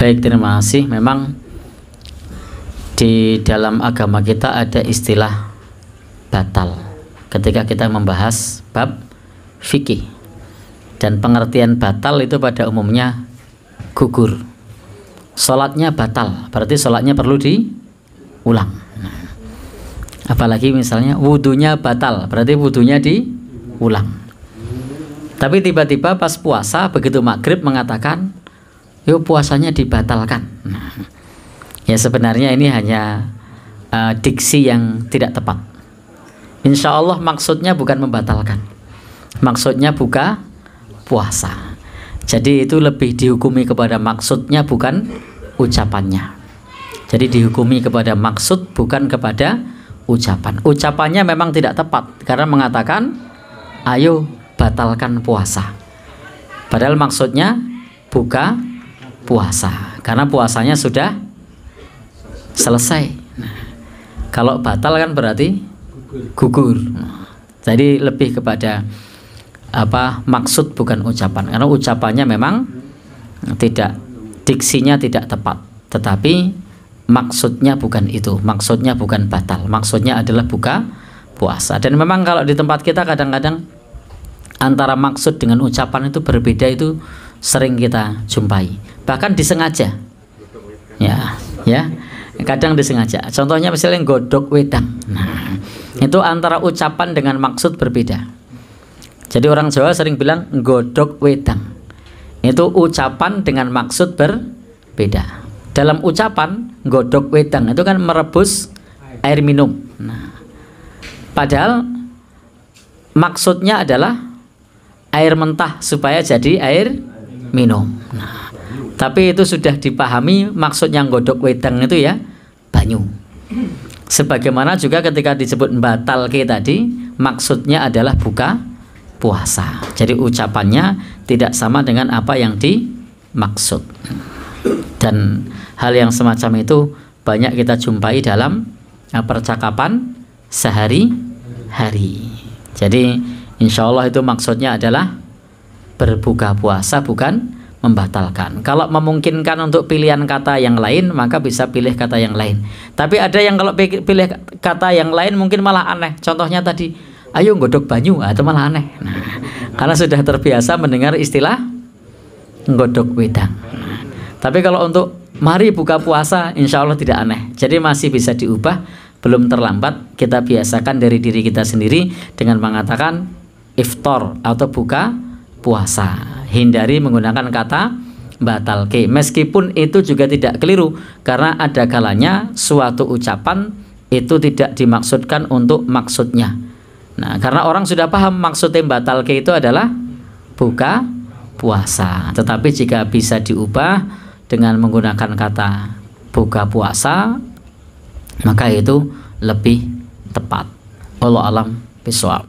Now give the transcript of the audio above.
Baik, terima kasih. Memang di dalam agama kita ada istilah batal ketika kita membahas bab fikih, dan pengertian batal itu pada umumnya gugur. Sholatnya batal, berarti sholatnya perlu diulang. Apalagi misalnya wudunya batal, berarti wudunya diulang. Tapi tiba-tiba pas puasa, begitu maghrib mengatakan yuk puasanya dibatalkan. Ya sebenarnya ini hanya diksi yang tidak tepat. Insya Allah maksudnya bukan membatalkan, maksudnya buka puasa. Jadi itu lebih dihukumi kepada maksudnya, bukan ucapannya. Jadi dihukumi kepada maksud, bukan kepada ucapan. Ucapannya memang tidak tepat karena mengatakan ayo batalkan puasa, padahal maksudnya buka puasa karena puasanya sudah selesai. Nah, kalau batal kan berarti gugur. Jadi lebih kepada maksud bukan ucapan, karena ucapannya memang tidak, diksinya tidak tepat, tetapi maksudnya bukan itu, maksudnya bukan batal, maksudnya adalah buka puasa. Dan memang kalau di tempat kita kadang-kadang antara maksud dengan ucapan itu berbeda, itu sering kita jumpai, bahkan disengaja. Ya, kadang disengaja. Contohnya misalnya godok wedang. Nah, itu antara ucapan dengan maksud berbeda. Jadi orang Jawa sering bilang godok wedang. Itu ucapan dengan maksud berbeda. Dalam ucapan godok wedang itu kan merebus air minum. Nah, padahal maksudnya adalah air mentah supaya jadi air minum. Nah, tapi itu sudah dipahami maksudnya godok wedang itu ya banyu. Sebagaimana juga ketika disebut batal ke tadi, maksudnya adalah buka puasa. Jadi ucapannya tidak sama dengan apa yang dimaksud. Dan hal yang semacam itu banyak kita jumpai dalam percakapan sehari-hari. Jadi insya Allah itu maksudnya adalah berbuka puasa, bukan membatalkan. Kalau memungkinkan untuk pilihan kata yang lain, maka bisa pilih kata yang lain. Tapi ada yang kalau pilih kata yang lain mungkin malah aneh. Contohnya tadi, ayo godok banyu, itu malah aneh. Nah, karena sudah terbiasa mendengar istilah godok wedang. Nah, tapi kalau untuk mari buka puasa, insya Allah tidak aneh. Jadi masih bisa diubah, belum terlambat. Kita biasakan dari diri kita sendiri dengan mengatakan iftar atau buka puasa. Hindari menggunakan kata batal ke, meskipun itu juga tidak keliru, karena ada kalanya suatu ucapan itu tidak dimaksudkan untuk maksudnya. Nah, karena orang sudah paham maksudnya batal ke itu adalah buka puasa, tetapi jika bisa diubah dengan menggunakan kata buka puasa, maka itu lebih tepat. Wallahu a'lam bishawab.